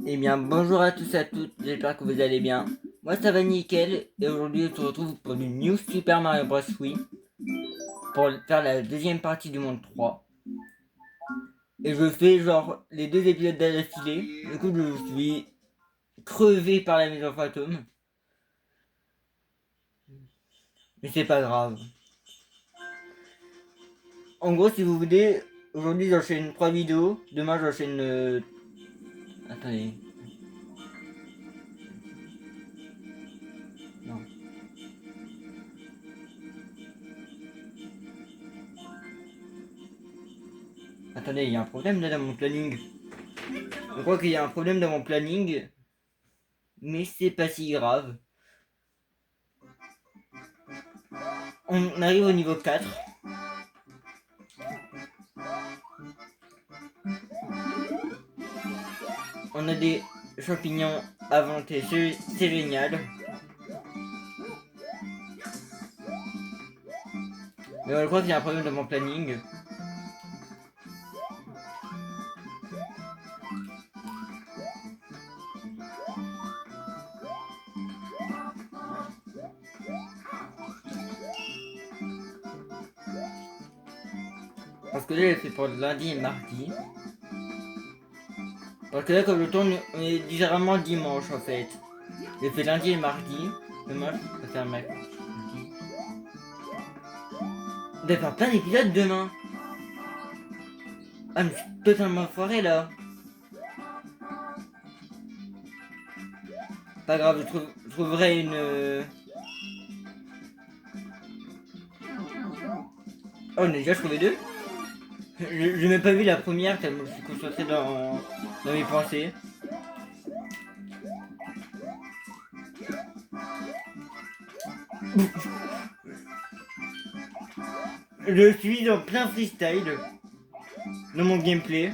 Eh bien, bonjour à tous et à toutes, j'espère que vous allez bien. Moi, ça va nickel, et aujourd'hui, on se retrouve pour une New Super Mario Bros. Wii, pour faire la deuxième partie du monde 3. Et je fais genre les deux épisodes d'affilée, du coup, je suis crevé par la maison fantôme, mais c'est pas grave. En gros, si vous voulez, aujourd'hui, j'enchaîne 3 vidéos, demain, j'enchaîne... Attendez... Non. Attendez, il y a un problème là dans mon planning. Je crois qu'il y a un problème dans mon planning, mais c'est pas si grave. On arrive au niveau 4. On a des champignons inventés, c'est génial. Mais je crois qu'il y a un problème dans mon planning. Parce que là, j'ai fait pour lundi et mardi. Parce que là, comme je tourne, on est différemment dimanche en fait. J'ai fait lundi et mardi. Demain, je peux faire mercredi. On doit faire plein d'épisodes demain. Ah, mais je suis totalement foiré là. Pas grave, je trouverai une. Oh, on a déjà trouvé deux. Je n'ai même pas vu la première tellement je suis concentré dans mes pensées. Je suis en plein freestyle dans mon gameplay.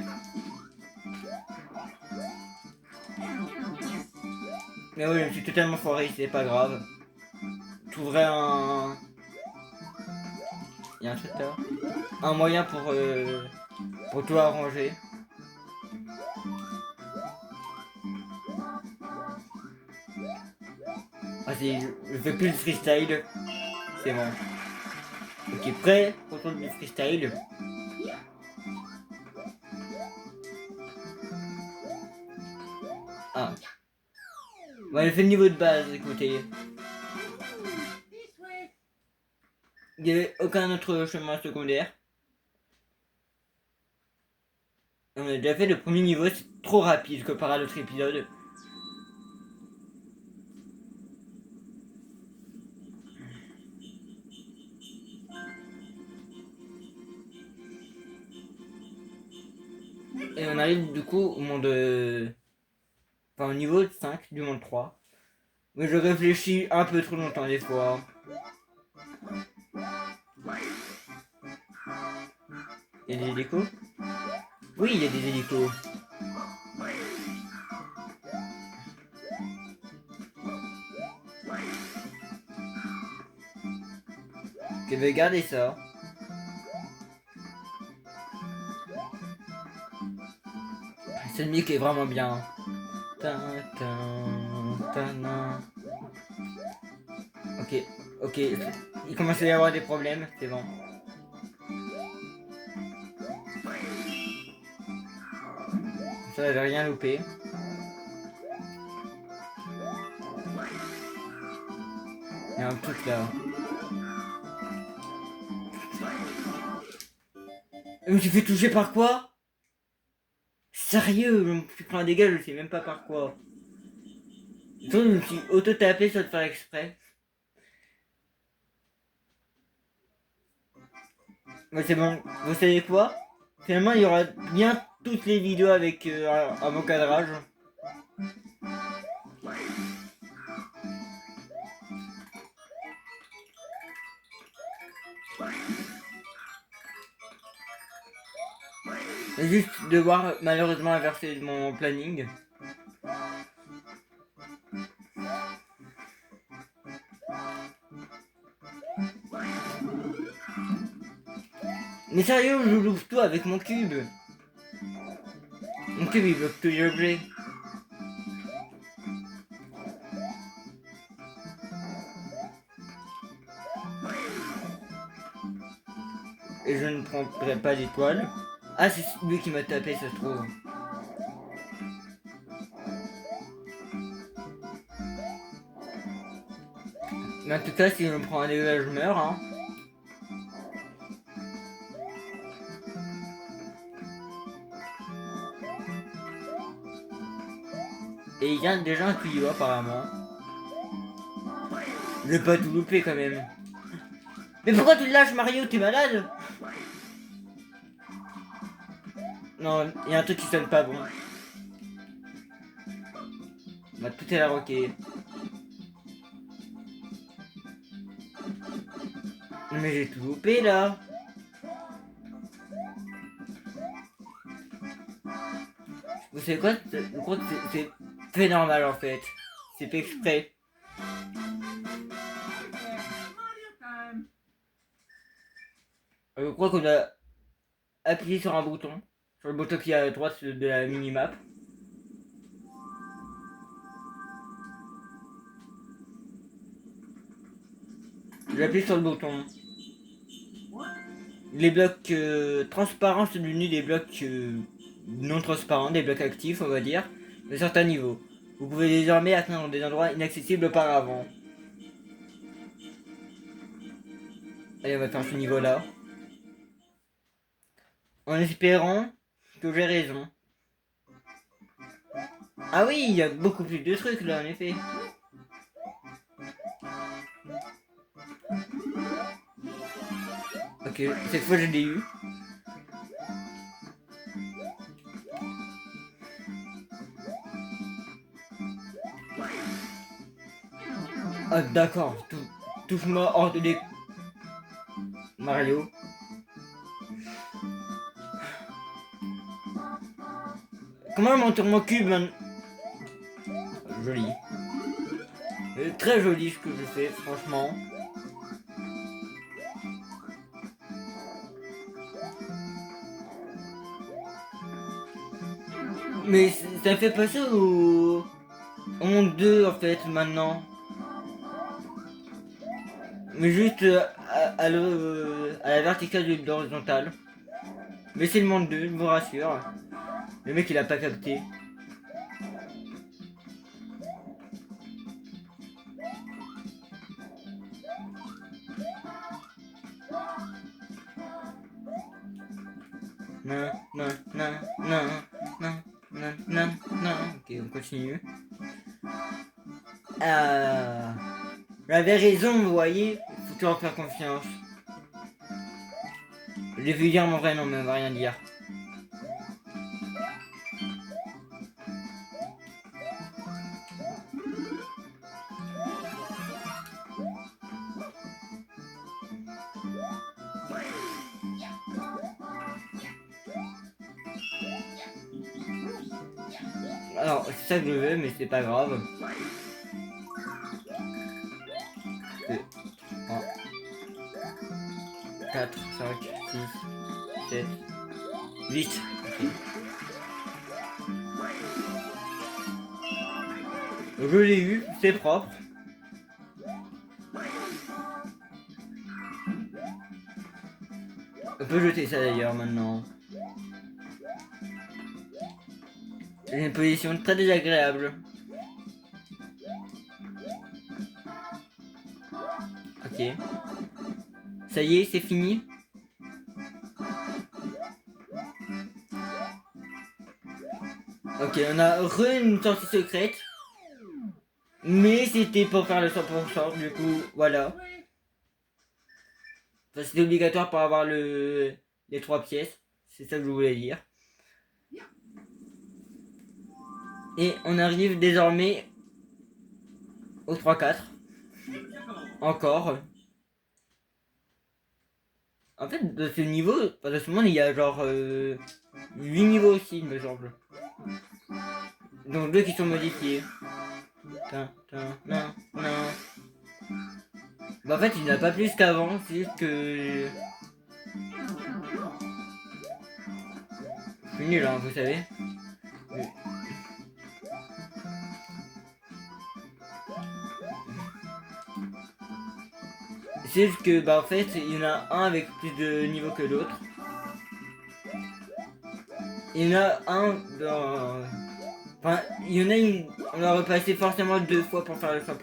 Mais oui, je suis totalement foiré, c'est pas grave. Je trouverai un. Il y a un truc là. Un moyen pour tout arranger. Ah, je fais plus de freestyle. C'est bon. Ok, prêt pour tout le freestyle. Ah. Bon, j'ai fait le niveau de base, écoutez. Il n'y avait aucun autre chemin secondaire. On a déjà fait le premier niveau, c'est trop rapide comparé à l'autre épisode. Et on arrive du coup au monde. Enfin, au niveau 5 du monde 3. Mais je réfléchis un peu trop longtemps des fois. Il y a des hélicos? Oui, il y a des hélicos. Je vais garder ça. C'est une musique qui est vraiment bien. Ok, ok. Il commence à y avoir des problèmes, c'est bon. Ça, j'avais rien loupé. Il y a un truc là. Je me suis fait toucher par quoi? Sérieux, je me suis pris un dégât, je sais même pas par quoi. Je me suis auto-tapé sans le faire exprès. Mais c'est bon, vous savez quoi? Finalement, il y aura bien toutes les vidéos avec un bon cadrage. J'ai juste devoir malheureusement inverser mon planning. Mais sérieux, je loupe tout avec mon cube. Mon cube il bloque tous les objets. prendrai pas d'étoile. Ah, c'est lui qui m'a tapé, ça se trouve. Mais en tout cas, si je me prends un dégât, je meurs. Hein. Et il y a déjà un tuyau apparemment. Je vais pas tout louper quand même. Mais pourquoi tu le lâches, Mario? T'es malade? Non, il y a un truc qui sonne pas bon. Bah, tout est là, ok. Mais j'ai tout loupé là. Vous savez quoi? Je crois que c'est fait normal en fait. C'est fait exprès. Je crois qu'on a appuyé sur un bouton. Sur le bouton qui est à droite de la minimap. J'ai appuyé sur le bouton. Les blocs transparents sont devenus des blocs non transparents, des blocs actifs on va dire, de certains niveaux. Vous pouvez désormais atteindre des endroits inaccessibles auparavant. Allez, on va faire ce niveau-là. En espérant que j'ai raison. Ah oui, il y a beaucoup plus de trucs là, en effet. Ok, cette fois je l'ai eu. Ah d'accord, touche-moi hors de Mario. Comment je monte mon cube man... Joli. Très joli ce que je fais, franchement. Mais ça fait passer au monde 2 en fait maintenant. Mais juste à la verticale de l'horizontale. Mais c'est le monde 2, je vous rassure. Le mec il a pas capté. Non, non, non, non, non, non, non, non. Ok, on continue. J'avais raison, vous voyez. Faut toujours faire confiance. J'ai vu dire mon vrai nom, mais on va rien dire. Alors, c'est ça que je veux, mais c'est pas grave. 2, 3, 4, 5, 6, 7, 8. Je l'ai eu, c'est propre. On peut jeter ça d'ailleurs maintenant. J'ai une position très désagréable. Ok. Ça y est, c'est fini. Ok, on a une sortie secrète. Mais c'était pour faire le 100%, du coup, voilà. Enfin, c'était obligatoire pour avoir les 3 pièces. C'est ça que je voulais dire. Et on arrive désormais au 3-4. Encore. En fait, de ce niveau, de ce monde, il y a genre 8 niveaux aussi, il me semble. Donc 2 qui sont modifiés. Non, non. Bah en fait, il n'y en a pas plus qu'avant, c'est juste que... Je suis nul, hein, vous savez. C'est juste que, bah en fait, il y en a un avec plus de niveaux que l'autre. Il y en a un dans... Enfin, il y en a une... On l'a repassé forcément 2 fois pour faire le 100%.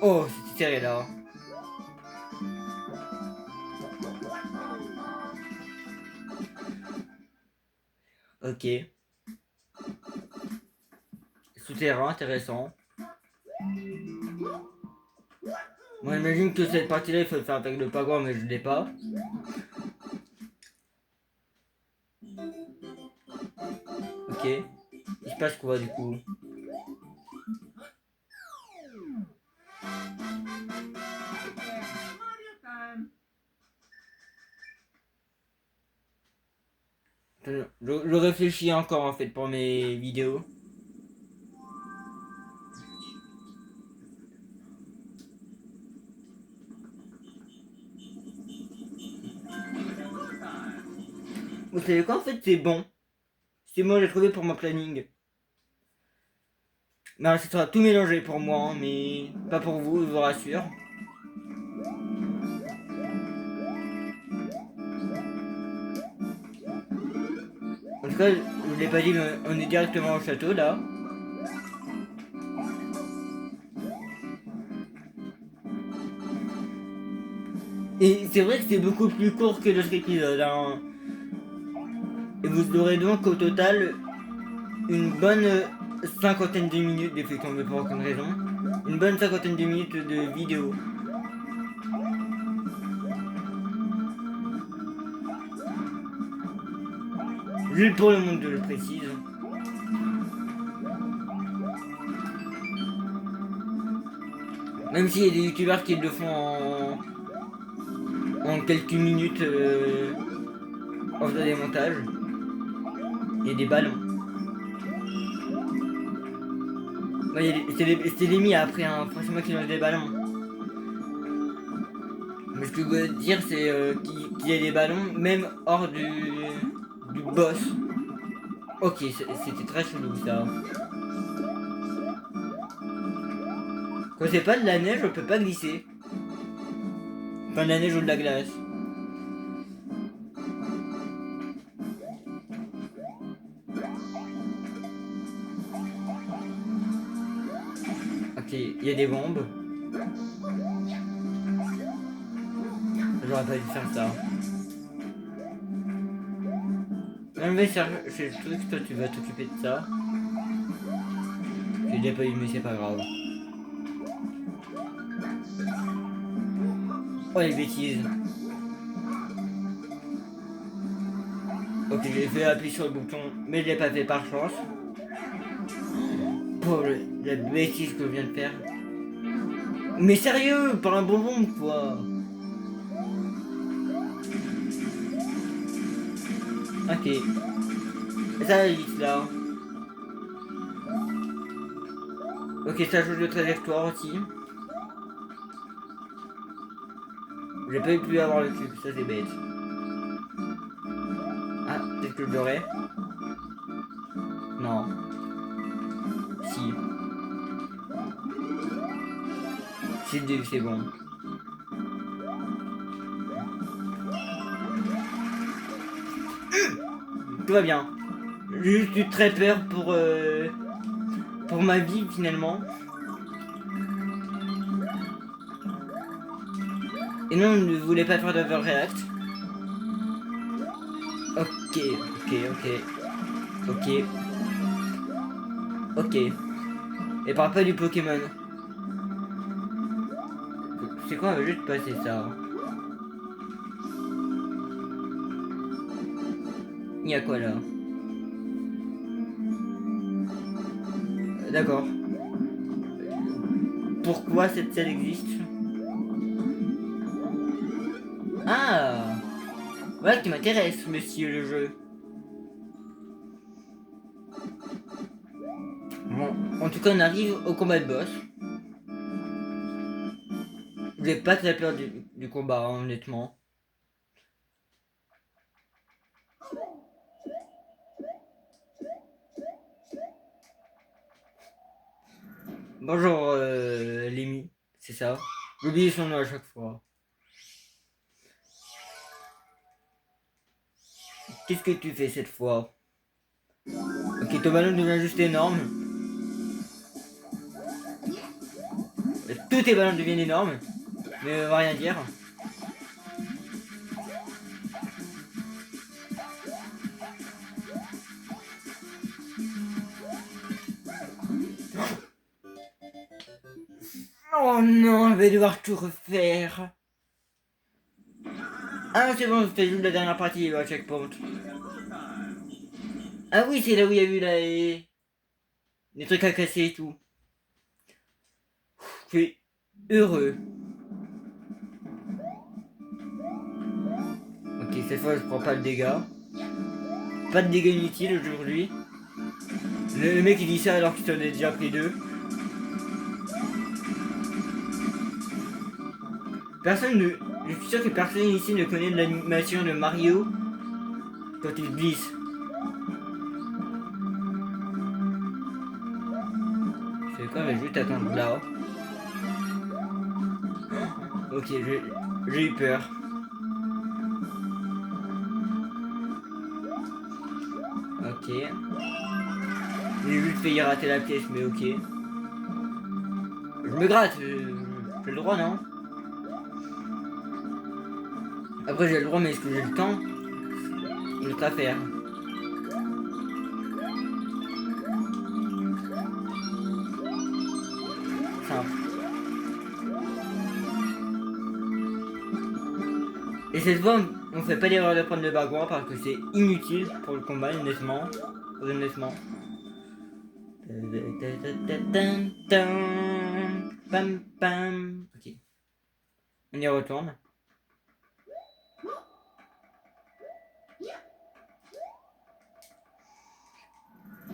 Oh, c'est serré là. Ok. Souterrain, intéressant. Moi, j'imagine que cette partie-là, il faut le faire avec le pagouin, mais je l'ai pas. Ok. Il se passe quoi du coup? Je réfléchis encore en fait pour mes vidéos. Vous savez quoi, en fait c'est bon. C'est moi j'ai trouvé pour mon planning. Mais ça sera tout mélangé pour moi, hein, mais pas pour vous, je vous rassure. En tout cas, je vous l'ai pas dit, mais on est directement au château là. Et c'est vrai que c'est beaucoup plus court que l'autre épisode. Hein. Et vous aurez donc au total une bonne cinquantaine de minutes, des faits tombés pour aucune raison. Une bonne cinquantaine de minutes de vidéo. Juste pour le monde, je le précise. Même s'il y a des youtubeurs qui le font en quelques minutes en faisant des montages. Il y a des ballons. Ouais, c'est les mis après, hein. Franchement, qui lance des ballons. Mais ce que je veux dire, c'est qu'il y a des ballons, même hors du boss. Ok, c'était très chelou ça. Quand c'est pas de la neige, on peut pas glisser. Enfin, de la neige ou de la glace. Ok, il y a des bombes. J'aurais pas dû faire ça. Non mais c'est le truc, toi tu vas t'occuper de ça. J'ai déjà pas eu, mais c'est pas grave. Oh les bêtises. Ok, j'ai fait appuyer sur le bouton, mais je l'ai pas fait par chance. Pour la bêtise que je viens de faire. Mais sérieux, par un bonbon quoi. Ok. Et ça vite là. Ok, ça change de trajectoire aussi. J'ai pas pu avoir le cube, ça c'est bête. Ah, peut-être que je l'aurai. Non. Si. C'est bon. Tout va bien. J'ai juste eu très peur pour ma vie finalement. Et non, on ne voulait pas faire d'overreact. Ok, ok, ok. Ok. Ok. Et parle pas du Pokémon. C'est quoi, on va juste passer ça. Il y a quoi là? D'accord. Pourquoi cette scène existe? Ah! Voilà qui m'intéresse, monsieur le jeu. Bon, en tout cas, on arrive au combat de boss. J'ai pas très peur du combat, hein, honnêtement. Bonjour, Lémi, c'est ça. J'oublie son nom à chaque fois. Qu'est-ce que tu fais cette fois? Ok, ton ballon devient juste énorme. Tous tes ballons deviennent énormes. Mais ça va rien dire. Oh non, je vais devoir tout refaire. Ah non, c'est bon, c'était juste la dernière partie, le checkpoint. Ah oui, c'est là où il y a eu les trucs à casser et tout. Je suis heureux. Ok, cette fois je prends pas de dégâts. Pas de dégâts inutiles aujourd'hui. Le mec il dit ça alors qu'il s'en est déjà pris deux. Personne ne... Je suis sûr que personne ici ne connaît l'animation de Mario quand il glisse. C'est quoi, mais juste attendre là. Ok, j'ai eu peur. Ok. J'ai juste failli rater la pièce, mais ok. Je me gratte, j'ai le droit, non? Après j'ai le droit, mais est-ce que j'ai le temps? Une autre affaire. Simple. Et cette fois, on fait pas l'erreur de prendre le wagon parce que c'est inutile pour le combat, honnêtement. Honnêtement. Pam pam. Ok. On y retourne.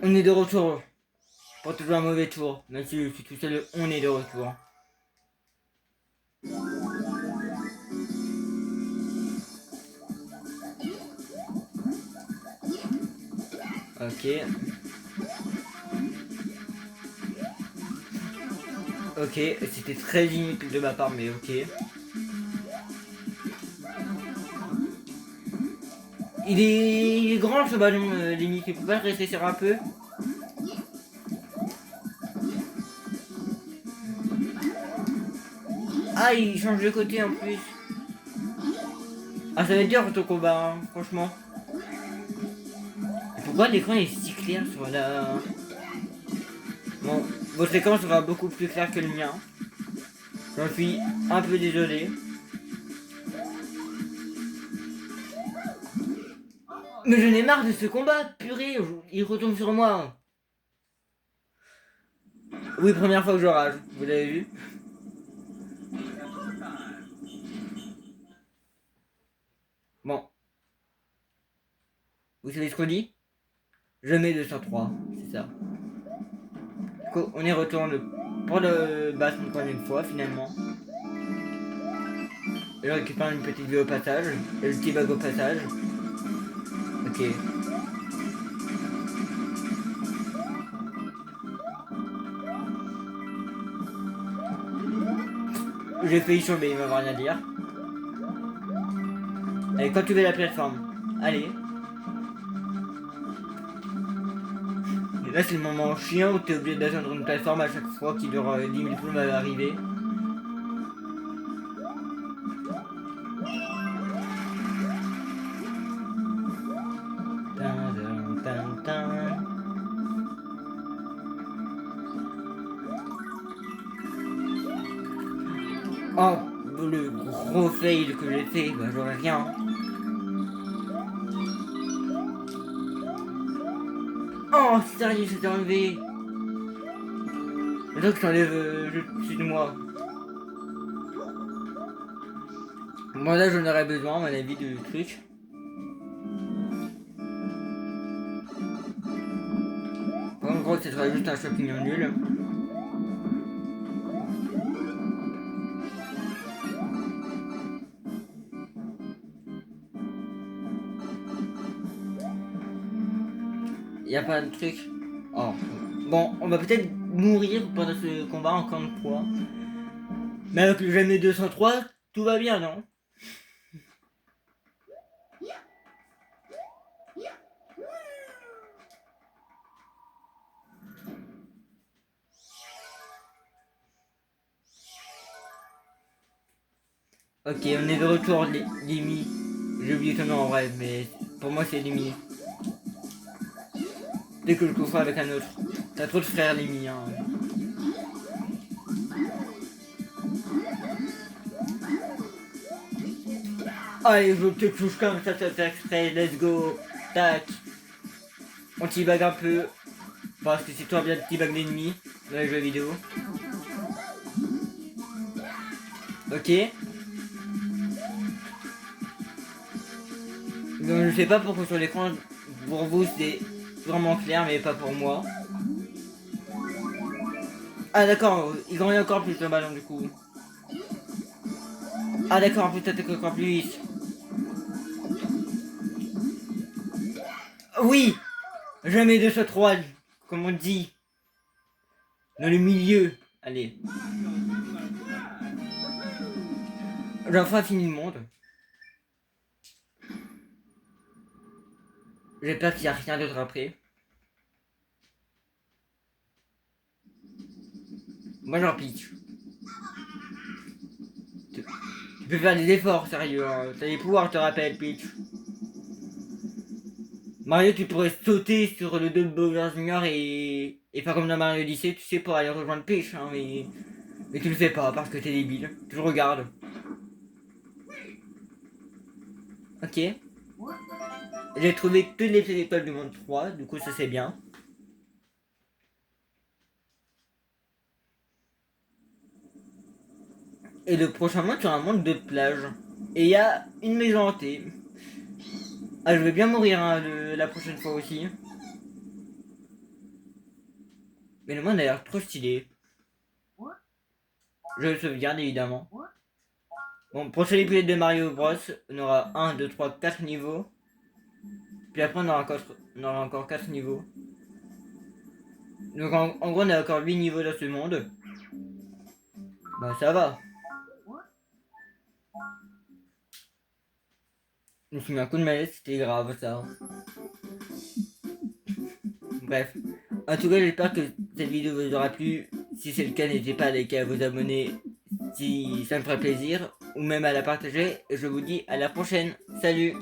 On est de retour. Pour toujours un mauvais tour. Même si je suis tout seul, on est de retour. Ok. Ok, c'était très inutile de ma part, mais ok. Il est grand ce ballon, limite. Il peut pas rester sur un peu. Ah, il change de côté en plus. Ah, ça va être dur ton combat, hein, franchement. Et pourquoi l'écran est si clair sur la... Bon, votre écran sera beaucoup plus clair que le mien. J'en suis un peu désolé. Mais je n'ai marre de ce combat, purée, il retombe sur moi. Oui, première fois que je rage, vous l'avez vu. Bon, vous savez ce qu'on dit? Je mets 203, c'est ça. Du coup, on y retourne pour le battre une troisième fois, finalement. Et je récupère une petite vie au passage, et le petit bug au passage. Ok. J'ai failli tomber, il va rien dire. Allez, quand tu veux la plateforme. Allez. Et là, c'est le moment chiant où t'es obligé d'attendre une plateforme à chaque fois qu'il dure 10 000 plombes à arriver. Oh, le gros fail que j'ai fait, bah j'aurais rien. Oh, sérieux, c'était enlevé. Maintenant que je t'enlève au-dessus de moi. Bon, là, j'en aurais besoin, à mon avis, de trucs. En gros, ce sera juste un champignon nul. Y a pas de truc. Oh. Bon, on va peut-être mourir pendant ce combat encore une fois. Mais avec le jamais 203, tout va bien, non? Ok, on est de retour, Limi. J'ai oublié ton nom en vrai, mais pour moi c'est Limi. Dès que je confonds avec un autre. T'as trop de frères Limi, hein. Allez, je veux que tu touches comme ça fait exprès, let's go. Tac. On t'y bague un peu. Parce que c'est toi bien le petit bag l'ennemi dans les jeux vidéo. Ok. Donc je sais pas pourquoi sur l'écran, pour vous c'est vraiment clair, mais pas pour moi. Ah d'accord, il grandit encore plus le ballon du coup. Ah d'accord, en plus t'attaques encore plus. Oui. Jamais de ce 3, comme on dit. Dans le milieu. Allez. J'ai enfin fini le monde. J'espère qu'il n'y a rien d'autre après. Moi j'en pique. Tu peux faire des efforts, sérieux. Hein. T'as des pouvoirs, je te rappelle, Peach. Mario, tu pourrais sauter sur le dos de Bowser Jr. et faire comme dans Mario Odyssey, tu sais, pour aller rejoindre Peach. Hein, mais tu le fais pas parce que t'es débile. Tu le regardes. Ok. J'ai trouvé toutes les petites étoiles du monde 3, du coup ça c'est bien. Et le prochain monde, c'est un monde de plage. Et il y a une maison hantée. Ah, je vais bien mourir hein, la prochaine fois aussi. Mais le monde a l'air trop stylé. Je le sauvegarde évidemment. Bon, prochain épisode de Mario Bros, on aura 1, 2, 3, 4 niveaux. Puis après on aura encore 4 niveaux. Donc en gros on a encore 8 niveaux dans ce monde. Bah ça va. Je me suis mis un coup de malaise, c'était grave ça. Bref. En tout cas j'espère que cette vidéo vous aura plu. Si c'est le cas, n'hésitez pas à liker, à vous abonner si ça me ferait plaisir. Ou même à la partager. Et je vous dis à la prochaine. Salut!